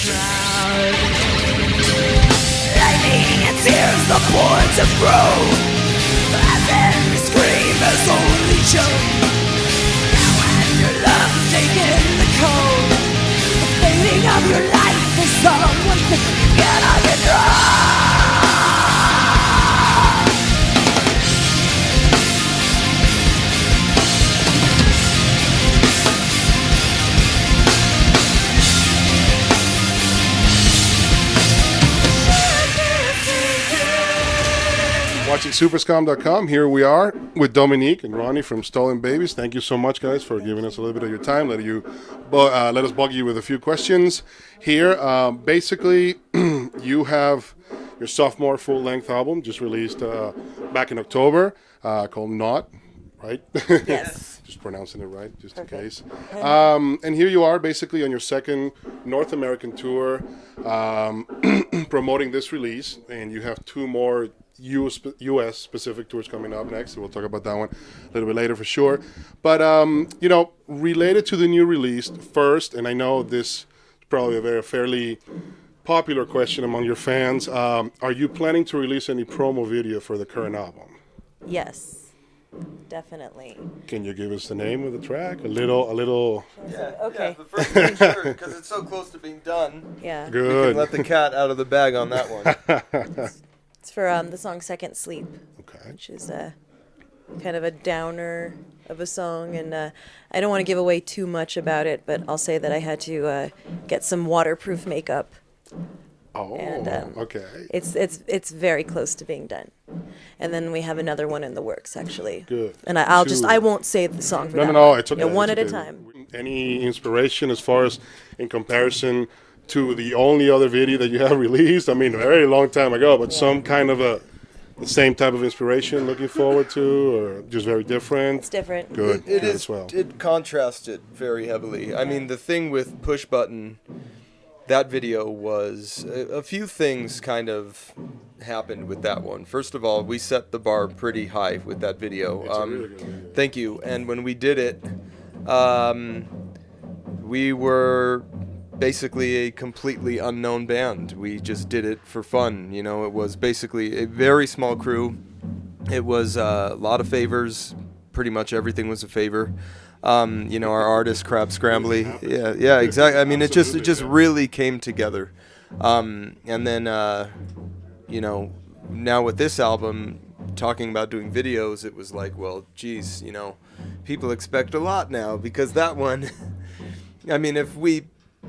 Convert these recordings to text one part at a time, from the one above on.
crowd. Lightning and tears, the blood to grow. As every scream is only choke. Now when your love taking the cold, the fading of your life is someone that you cannot control. Watching Superskum.com. Here we are with Dominique and Ronnie from Stolen Babies. Thank you so much, guys, for giving us a little bit of your time. Let us bug you with a few questions here. Basically, you have your sophomore full-length album just released back in October called Not, right? Yes. Just pronouncing it right, just Perfect. in case. And here you are, basically on your second North American tour, promoting this release, and you have two more U.S. specific tours coming up next. So we'll talk about that one a little bit later for sure. But, related to the new release first, and I know this is probably a fairly popular question among your fans, are you planning to release any promo video for the current album? Yes, definitely. Can you give us the name of the track? A little. Yeah, Okay. yeah, the first one, sure, because it's so close to being done. Yeah. We Good. can let the cat out of the bag on that one. It's for the song Second Sleep, Okay. which is kind of a downer of a song. And I don't want to give away too much about it, but I'll say that I had to get some waterproof makeup. Oh, And, okay. It's very close to being done. And then we have another one in the works, actually. Good. And Two. I won't say the song for that No, one. it's okay. Yeah, one it's at a okay. time. Any inspiration as far as in comparison to the only other video that you have released? I mean, a very long time ago, but some kind of the same type of inspiration looking forward to, or just very different? It's different. Good. It Good is. as well. It contrasted very heavily. I mean, the thing with Push Button, that video was a few things kind of happened with that one. First of all, we set the bar pretty high with that video. It's a really good video. Thank you. And when we did it, we were basically a completely unknown band. We just did it for fun. You know, it was basically a very small crew. It was a lot of favors. Pretty much everything was a favor. Our artist Crab Scrambly. Yeah, exactly. I mean, it just really came together. And then, now with this album, talking about doing videos, it was like, well, geez, people expect a lot now, because that one, I mean, if we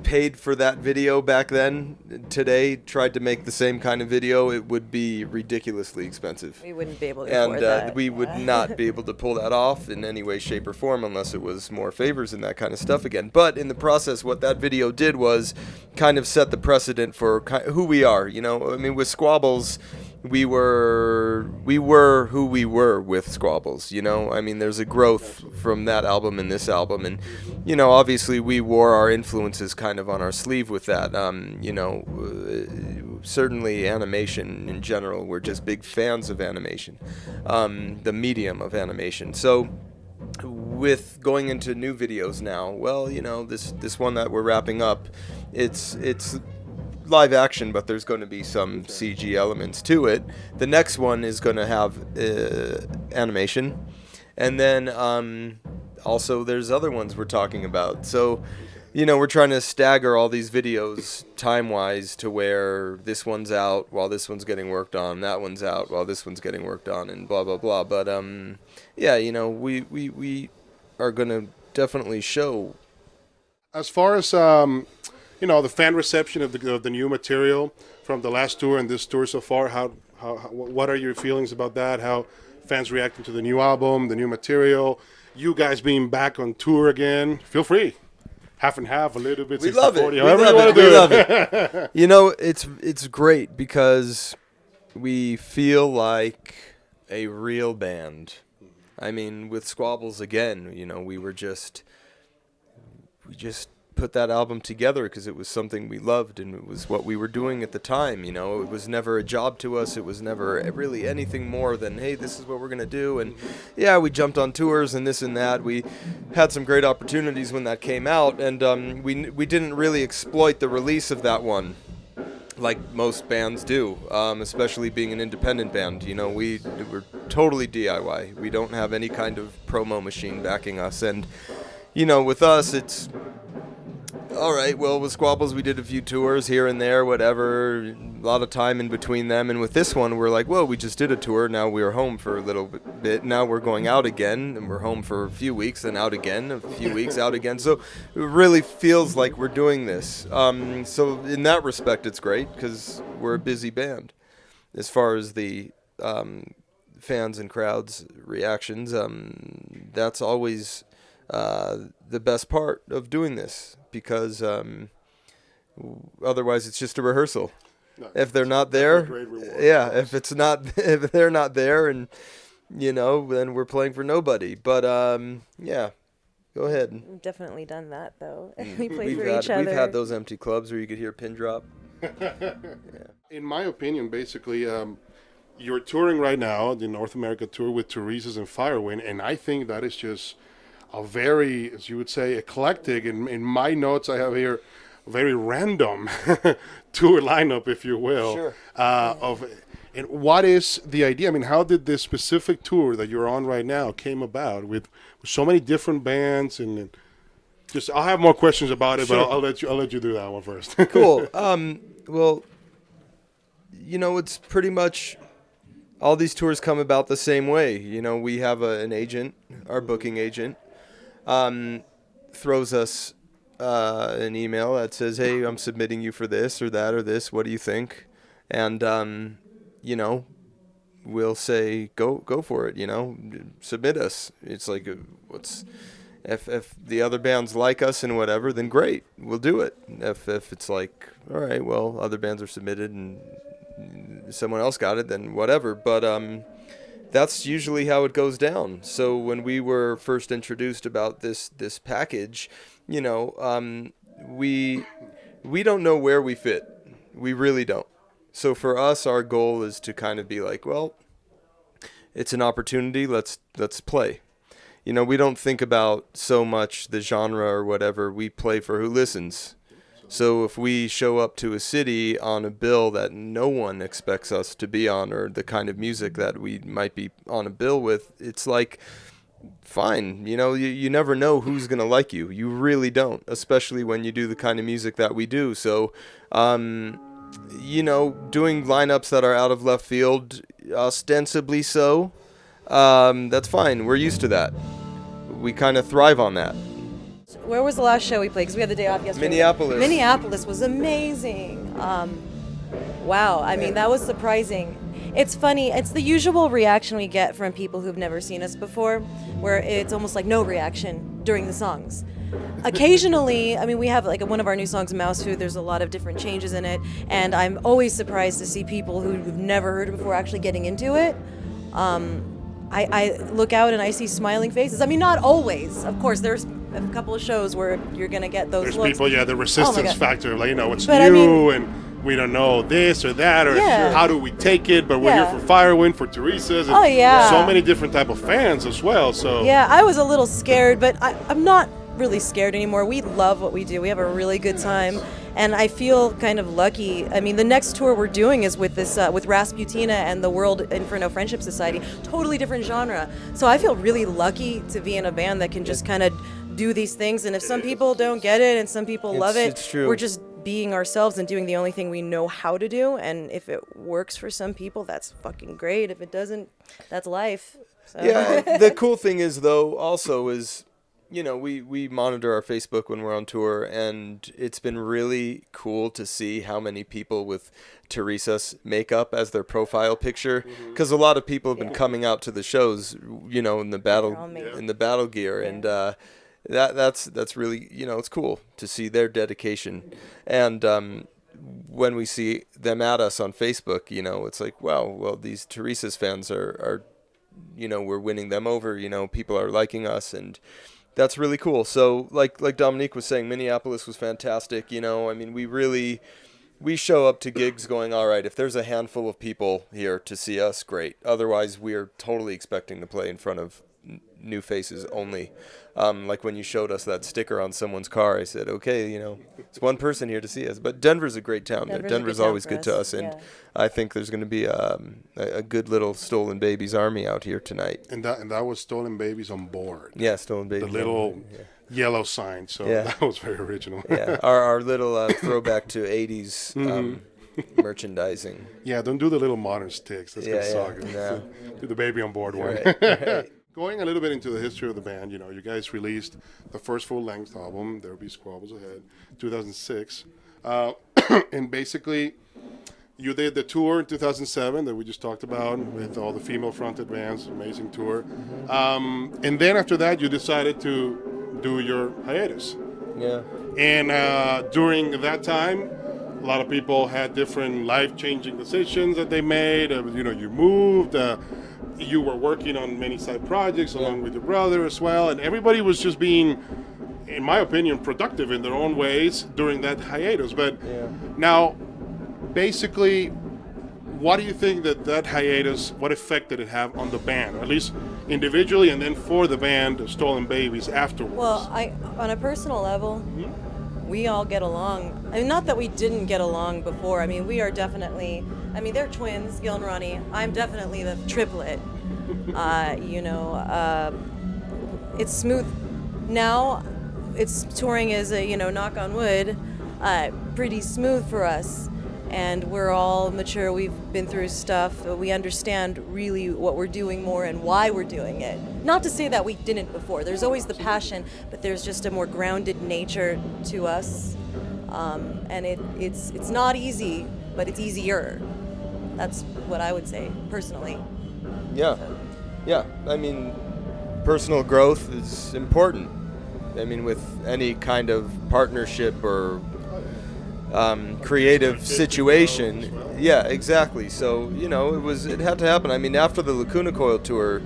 paid for that video back then, today, tried to make the same kind of video, it would be ridiculously expensive. We wouldn't be able to And afford that. we would not be able to pull that off in any way, shape, or form unless it was more favors and that kind of stuff again. But in the process, what that video did was kind of set the precedent for who we are. I mean, with Squabbles, we were who we were with Squabbles. I mean, there's a growth from that album and this album, and obviously we wore our influences kind of on our sleeve with that. Certainly animation in general, we're just big fans of animation, the medium of animation. So with going into new videos now, well, this one that we're wrapping up, it's live action, but there's going to be some CG elements to it. The next one is going to have animation, and then also there's other ones we're talking about. So, we're trying to stagger all these videos time-wise to where this one's out while this one's getting worked on, that one's out while this one's getting worked on, and blah blah blah. But we are going to definitely show. As far as the fan reception of the new material from the last tour and this tour so far, what are your feelings about that? How fans reacting to the new album, the new material, you guys being back on tour again? Feel free, half and half, a little bit. We love it. 60-40, We however love you want it. to do We love it. It's great because we feel like a real band. I mean, with Squabbles again, we just put that album together because it was something we loved and it was what we were doing at the time. It was never a job to us. It was never really anything more than, hey, this is what we're going to do. And yeah, we jumped on tours and this and that. We had some great opportunities when that came out, and we didn't really exploit the release of that one like most bands do, especially being an independent band. We're totally DIY. We don't have any kind of promo machine backing us. And, with us, it's, all right, well, with Squabbles, we did a few tours here and there, whatever, a lot of time in between them. And with this one, we're like, well, we just did a tour. Now we were home for a little bit. Now we're going out again, and we're home for a few weeks, then out again, a few weeks, out again. So it really feels like we're doing this. So in that respect, it's great because we're a busy band. As far as the fans and crowds' reactions, that's always the best part of doing this, because otherwise it's just a rehearsal. No, if they're not there, yeah, if they're not there, and then we're playing for nobody. But yeah, go ahead. We've definitely done that though. We play for each other. We've had those empty clubs where you could hear a pin drop. Yeah. In my opinion, basically, you're touring right now, the North America tour with Teresa's and Firewind, and I think that is just a very, as you would say, eclectic. In my notes, I have here a very random tour lineup, if you will. Sure. And what is the idea? I mean, how did this specific tour that you're on right now came about with so many different bands? And just, I'll have more questions about it, sure. But I'll let you do that one first. Cool. Well, it's pretty much all these tours come about the same way. We have an agent, our booking agent. Throws us an email that says, hey, I'm submitting you for this or that or this. What do you think? And, we'll say, go for it, submit us. It's like, if the other bands like us and whatever, then great, we'll do it. If it's like, all right, well, other bands are submitted and someone else got it, then whatever. But, that's usually how it goes down. So when we were first introduced about this package, we don't know where we fit. We really don't. So for us, our goal is to kind of be like, well, it's an opportunity. Let's play. We don't think about so much the genre or whatever. We play for who listens. So if we show up to a city on a bill that no one expects us to be on, or the kind of music that we might be on a bill with, it's like, fine. You never know who's going to like you. You really don't, especially when you do the kind of music that we do. So, doing lineups that are out of left field, ostensibly so, that's fine. We're used to that. We kind of thrive on that. Where was the last show we played? Because we had the day off yesterday. Minneapolis. Minneapolis was amazing. Wow. I mean, that was surprising. It's funny. It's the usual reaction we get from people who've never seen us before, where it's almost like no reaction during the songs. Occasionally, I mean, we have like one of our new songs, Mouse Food. There's a lot of different changes in it, and I'm always surprised to see people who've never heard it before actually getting into it. I look out and I see smiling faces. I mean, not always. Of course, there's a couple of shows where you're going to get those There's looks. people, the resistance factor, like, it's but new and we don't know this or that, or how do we take it, but we're here for Firewind, for Teresa's, and so many different type of fans as well. So yeah, I was a little scared, but I'm not really scared anymore. We love what we do. We have a really good time. And I feel kind of lucky. I mean, the next tour we're doing is with this, with Rasputina and the World Inferno Friendship Society. Totally different genre. So I feel really lucky to be in a band that can just kind of do these things. And if some people don't get it and some people love it, it's true. We're just being ourselves and doing the only thing we know how to do. And if it works for some people, that's fucking great. If it doesn't, that's life. So. Yeah. The cool thing is, though, also is, we monitor our Facebook when we're on tour, and it's been really cool to see how many people with Teresa's makeup as their profile picture, because a lot of people have been coming out to the shows, in the battle gear, and that's really, it's cool to see their dedication, and when we see them at us on Facebook, it's like, wow, well, these Teresa's fans are we're winning them over, people are liking us, and That's really cool. So like Dominique was saying, Minneapolis was fantastic. You know, I mean, we show up to gigs going, all right, if there's a handful of people here to see us, great. Otherwise, we are totally expecting to play in front of new faces only. Like when you showed us that sticker on someone's car, I said, okay, you know, it's one person here to see us. But Denver's a great town. Denver's always good to us. And I think there's going to be a good little Stolen Babies army out here tonight. And that was Stolen Babies on board. Yeah, Stolen Babies. The little yellow sign. So that was very original. Yeah, our little throwback to 80s merchandising. Yeah, don't do the little modern sticks. That's going to suck. No. Do the baby on board one. Right. Going a little bit into the history of the band, you know, you guys released the first full-length album, There'll Be Squabbles Ahead, 2006. And basically, you did the tour in 2007 that we just talked about with all the female-fronted bands, amazing tour. And then after that, you decided to do your hiatus. Yeah. And during that time, a lot of people had different life-changing decisions that they made. You know, you moved. You were working on many side projects along with your brother as well, and everybody was just being, in my opinion, productive in their own ways during that hiatus. But now, basically, what do you think that hiatus, what effect did it have on the band, or at least individually, and then for the band, Stolen Babies, afterwards? Well, on a personal level, we all get along. I mean, not that we didn't get along before. I mean, we are definitely, I mean, they're twins, Gil and Ronnie. I'm definitely the triplet. You know, it's smooth. Now, it's touring is a, you know, knock on wood, pretty smooth for us. And we're all mature. We've been through stuff. We understand really what we're doing more and why we're doing it. Not to say that we didn't before. There's always the passion, but there's just a more grounded nature to us. And it's not easy, but it's easier. That's what I would say, personally. Yeah. Yeah. I mean, personal growth is important. I mean, with any kind of partnership or creative situation. Yeah, exactly. So, you know, it had to happen. I mean, after the Lacuna Coil tour,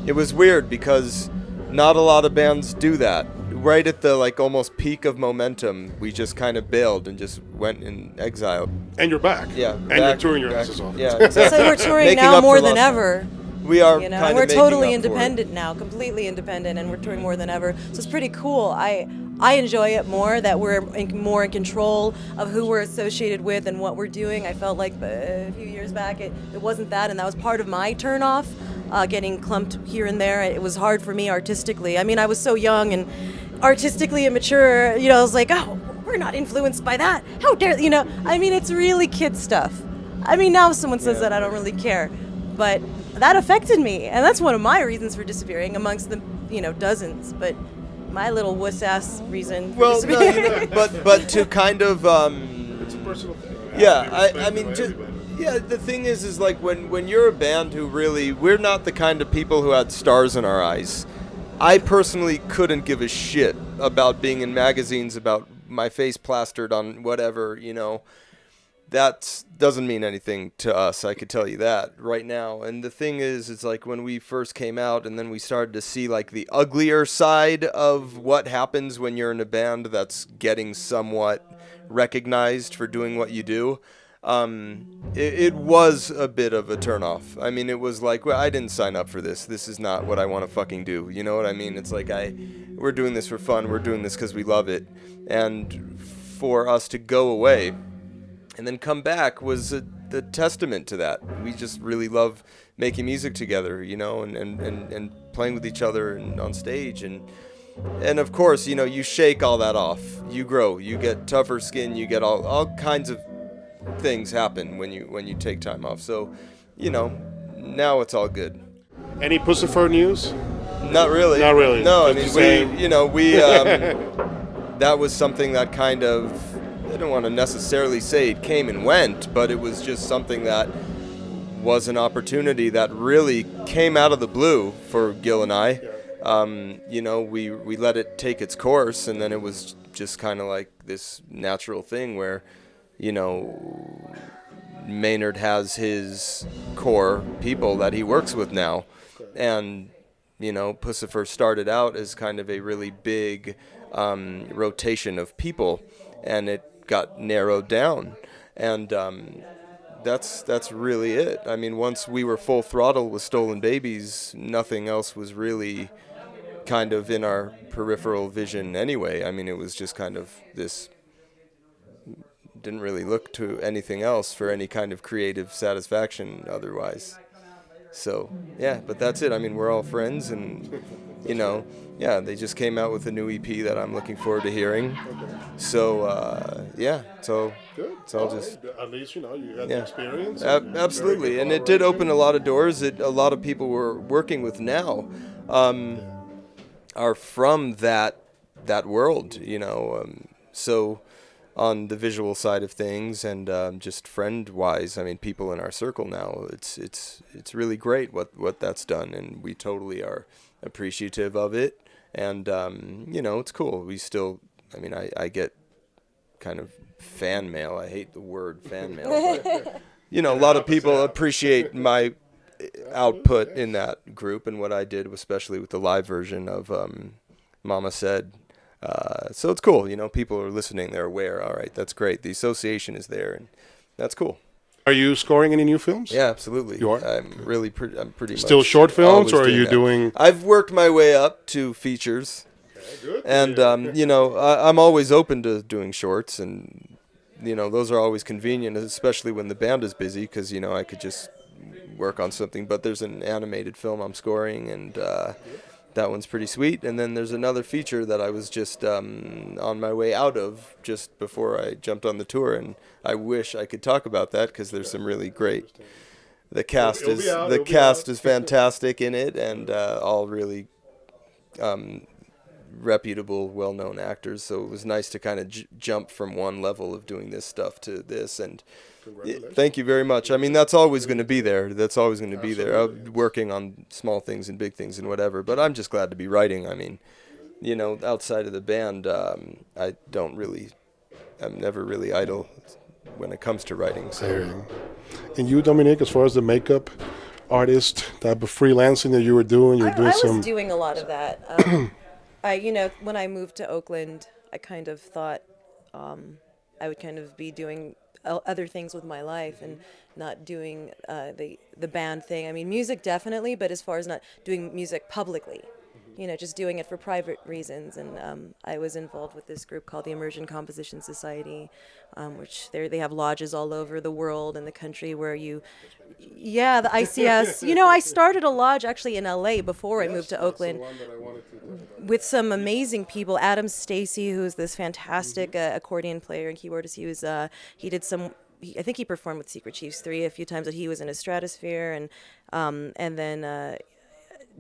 it was weird because not a lot of bands do that. Right at the, like, almost peak of momentum, we just kind of bailed and just went in exile. And you're back. Yeah. And you're touring your asses off. Yeah, exactly. So we're touring now more than ever. We are, you know, kind and of we're making totally up for it. independent now, completely independent, and we're touring more than ever. So it's pretty cool. I enjoy it more that we're more in control of who we're associated with and what we're doing. I felt like a few years back it wasn't that, and that was part of my turnoff, getting clumped here and there. It was hard for me artistically. I mean, I was so young and artistically immature. You know, I was like, oh, we're not influenced by that. How dare, you know? I mean, it's really kid stuff. I mean, now if someone says that, I don't really care. But that affected me, and that's one of my reasons for disappearing amongst the, you know, dozens. But my little wuss-ass reason for disappearing. No, you know, but to kind of It's a personal thing. yeah, I mean, just, yeah, the thing is like when you're a band who really, we're not the kind of people who had stars in our eyes. I personally couldn't give a shit about being in magazines, about my face plastered on whatever, you know. That doesn't mean anything to us, I could tell you that right now. And the thing is, it's like when we first came out and then we started to see like the uglier side of what happens when you're in a band that's getting somewhat recognized for doing what you do. It was a bit of a turnoff. I mean, it was like, well, I didn't sign up for this. This is not what I want to fucking do. You know what I mean? It's like we're doing this for fun. We're doing this because we love it. And for us to go away and then come back was the testament to that. We just really love making music together, you know, and playing with each other and on stage. And of course, you know, you shake all that off. You grow. You get tougher skin. You get all kinds of things happen when you take time off. So, you know, now it's all good. Any Puscifer news? Not really. Not really. No, I Just mean, we that was something that kind of, I don't want to necessarily say it came and went, but it was just something that was an opportunity that really came out of the blue for Gil and I. You know, we let it take its course, and then it was just kind of like this natural thing where, you know, Maynard has his core people that he works with now, and Puscifer started out as kind of a really big rotation of people, and it got narrowed down, and that's really it. I mean, once we were full throttle with Stolen Babies, nothing else was really kind of in our peripheral vision anyway. I mean, it was just kind of this, didn't really look to anything else for any kind of creative satisfaction otherwise. So, yeah, but that's it. I mean, we're all friends, and, they just came out with a new EP that I'm looking forward to hearing. So, so Good. it's all just... At least, you had the experience. Absolutely, and it did open a lot of doors that a lot of people we're working with now are from that world, so on the visual side of things and just friend-wise, I mean, people in our circle now, it's really great what that's done, and we totally are appreciative of it, and it's cool. We still, I mean, I get kind of fan mail. I hate the word fan mail, but a lot of people appreciate my output in that group and what I did, especially with the live version of Mama Said. So it's cool, people are listening, they're aware, all right, that's great, the association is there, and that's cool. Are you scoring any new films? Yeah, absolutely. You are? I'm pretty Still much short films, always or are you that. doing... I've worked my way up to features, Good. and, I'm always open to doing shorts, and, those are always convenient, especially when the band is busy, because, I could just work on something, but there's an animated film I'm scoring, and that one's pretty sweet. And then there's another feature that I was just on my way out of just before I jumped on the tour, and I wish I could talk about that because there's some really great. The cast is fantastic in it, and all really reputable, well-known actors. So it was nice to kind of jump from one level of doing this stuff to this, and. Thank you very much. I mean, that's always going to be there. I'm working on small things and big things and whatever, but I'm just glad to be writing. I mean, outside of the band, I'm never really idle when it comes to writing. So. And you, Dominique, as far as the makeup artist type of freelancing that you were doing, I was doing a lot of that. When I moved to Oakland, I kind of thought I would kind of be doing other things with my life and not doing the band thing. I mean, music definitely, but as far as not doing music publicly, just doing it for private reasons. And I was involved with this group called the Immersion Composition Society, which they have lodges all over the world and the country where the ICS. I started a lodge actually in LA before I moved to Oakland with some amazing people. Adam Stacy, who's this fantastic accordion player and keyboardist. I think he performed with Secret Chiefs 3 a few times, that he was in a Stratosphere, and then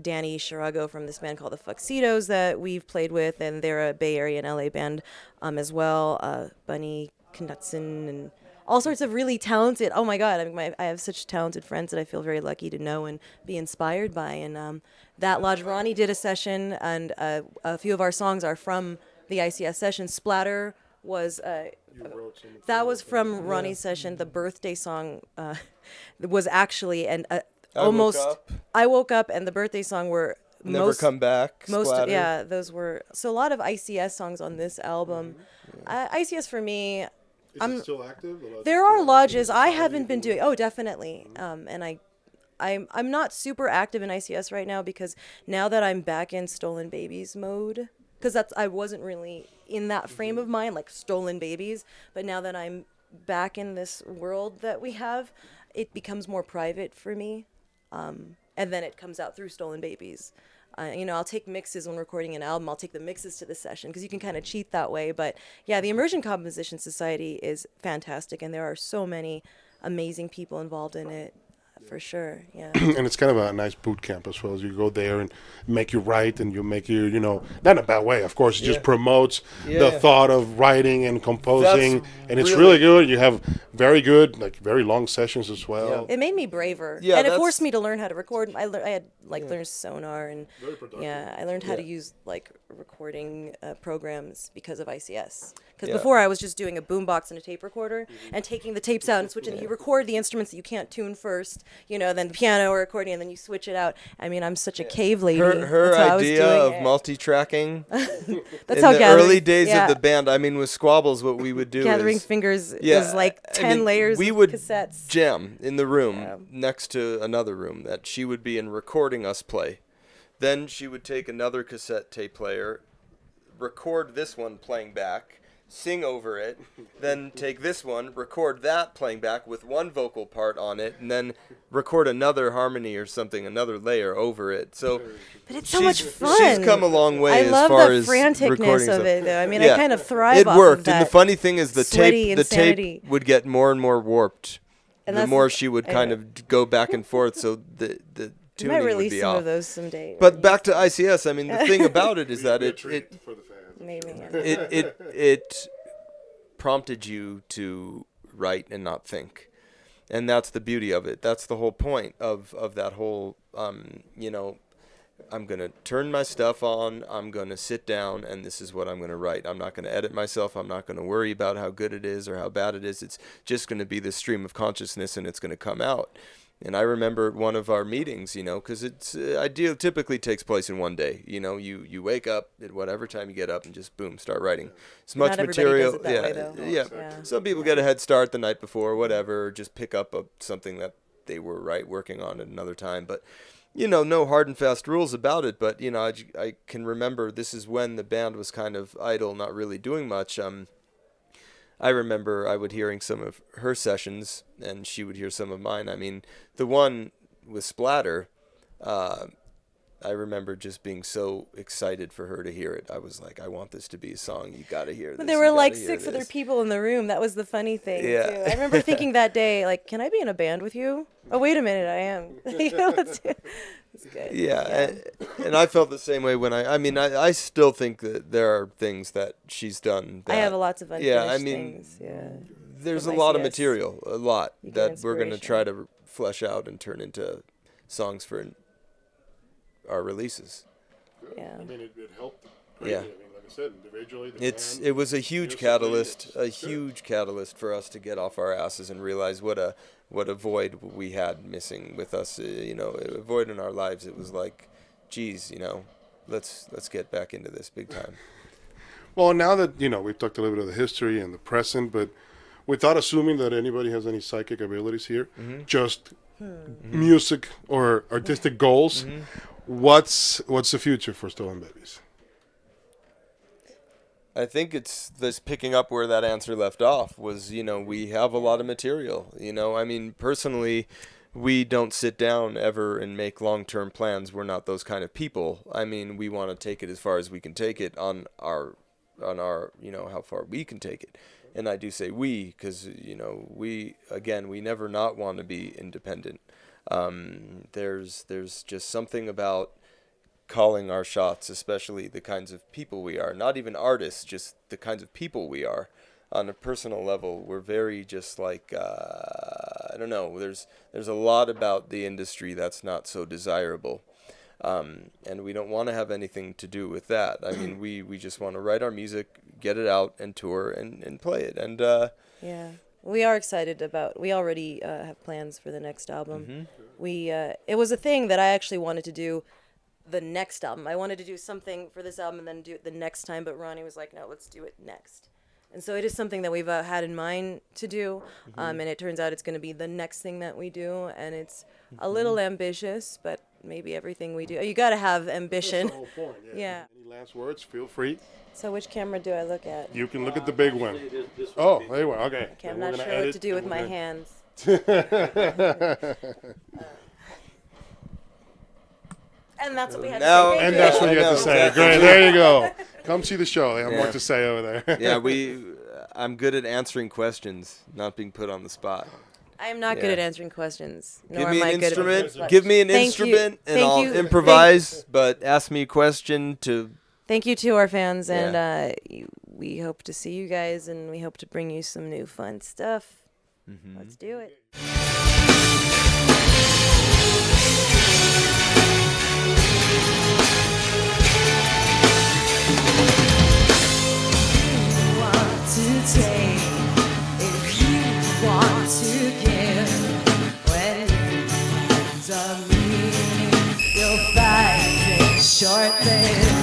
Danny Shirago from this band called the Fuxitos that we've played with, and they're a Bay Area and LA band as well. Bunny Knutson and all sorts of really talented. Oh my God! I have such talented friends that I feel very lucky to know and be inspired by. And that lodge, Ronnie did a session, and a few of our songs are from the ICS session. Splatter was that was from Ronnie's session. The birthday song was actually I woke up, and the birthday song were Never Come Back. Splatter. Those were a lot of ICS songs on this album. ICS for me. Is it still active? There are lodges. I haven't been doing. Oh, definitely. And I'm not super active in ICS right now, because now that I'm back in Stolen Babies mode, because I wasn't really in that frame of mind, like Stolen Babies. But now that I'm back in this world that we have, it becomes more private for me. And then it comes out through Stolen Babies. I'll take mixes when recording an album. I'll take the mixes to the session, because you can kind of cheat that way. But yeah, the Immersion Composition Society is fantastic, and there are so many amazing people involved in it, for sure. Yeah. And it's kind of a nice boot camp as well. As you go there and make you write, and you make you, not in a bad way, of course. It just promotes the thought of writing and composing, and it's really good. You have very good, very long sessions as well. It made me braver, and it forced me to learn how to record. I had learned Sonar, and I learned how to use recording programs because of ICS. Because before I was just doing a boombox and a tape recorder and taking the tapes out and switching. You record the instruments that you can't tune first, then the piano or accordion, then you switch it out. I mean, I'm such a cave lady. Her That's how I was idea doing of it. multi-tracking That's in how the gathering, early days yeah. of the band. I mean, with Squabbles, what we would do Gathering is Fingers was like 10 layers we of would cassettes. jam in the room Yeah. next to another room that she would be in recording us play. Then she would take another cassette tape player, record this one playing back, sing over it, then take this one, record that playing back with one vocal part on it, and then record another harmony or something, another layer over it. So But it's so much fun. She's come a long way I as love far the as franticness recording of stuff. it, though. I mean, Yeah. I kind of thrive It off worked, of that. and the funny thing is the sweaty tape would get more and more warped. And The that's more the- she would I kind know. of go back and forth, so the We tuning might would release be some off. of those someday. But back to ICS, I mean, the thing about it is that Be a it treat for the fans. Maybe. it prompted you to write and not think, and that's the beauty of it. That's the whole point of that whole I'm gonna turn my stuff on, I'm gonna sit down, and this is what I'm gonna write. I'm not gonna edit myself, I'm not gonna worry about how good it is or how bad it is. It's just gonna be this stream of consciousness, and it's gonna come out. And I remember one of our meetings, because it's ideal, typically takes place in one day. You wake up at whatever time you get up and just boom, start writing. As much Not everybody material, does it that way, though. yeah. Yeah. Some people get a head start the night before, or whatever, or just pick up something that they were working on at another time. But no hard and fast rules about it. But I can remember this is when the band was kind of idle, not really doing much. I remember I would hearing some of her sessions, and she would hear some of mine. I mean, the one with Splatter, I remember just being so excited for her to hear it. I was like, I want this to be a song. You got to hear this. But there were like 6 other people in the room. That was the funny thing, Yeah. too. I remember thinking that day, like, can I be in a band with you? Oh, wait a minute, I am. Let's do it. It's good. Yeah, and I felt the same way when I still think that there are things that she's done. I have lots of unfinished things. things. Yeah. There's a From lot of ICS. material, a lot, You get that we're going to inspiration. try to flesh out and turn into songs for our releases. Yeah. I mean, it helped. Greatly. Yeah. I mean, like I said, individually, the band, It was a huge musically, catalyst, it's a good. huge catalyst for us to get off our asses and realize what a void we had missing with us. A void in our lives. It was like, geez, let's get back into this big time. Well, now that, we've talked a little bit of the history and the present, but without assuming that anybody has any psychic abilities here, just music or artistic goals, what's the future for Stolen Babies? I think it's this picking up where that answer left off was, we have a lot of material. I mean, personally, we don't sit down ever and make long-term plans. We're not those kind of people. I mean, we want to take it as far as we can take it on our how far we can take it. And I do say we because, we never not want to be independent. There's just something about calling our shots, especially the kinds of people we are. Not even artists, just the kinds of people we are. On a personal level, we're very just like, I don't know, there's a lot about the industry that's not so desirable. And we don't want to have anything to do with that. I mean, we just want to write our music, get it out, and tour and play it. And Yeah. We are excited about, we already have plans for the next album. It was a thing that I actually wanted to do the next album. I wanted to do something for this album and then do it the next time, but Ronnie was like, no, let's do it next. And so it is something that we've had in mind to do, and it turns out it's going to be the next thing that we do, and it's a little ambitious, but maybe everything we do. You got to have ambition. That's the whole point, Yeah. Any last words? Feel free. So which camera do I look at? You can look at the big one. Oh, there you are. Okay. Okay, I'm Then we're not gonna sure what edit, to do with and my we're hands. And that's what we had Now- to say. And Thank that's you. what you have to say. Exactly. Great. There you go. Come see the show. They have more Yeah. to say over there. yeah, I'm good at answering questions, not being put on the spot. I am not good Yeah. at answering questions. Give Nor me am I an good instrument. at Give me an Thank you. instrument, and Thank I'll you. improvise. But ask me a question to. Thank you to our fans, and Yeah. we hope to see you guys, and we hope to bring you some new fun stuff. Mm-hmm. Let's do it. Want to take if you want to give when you thing.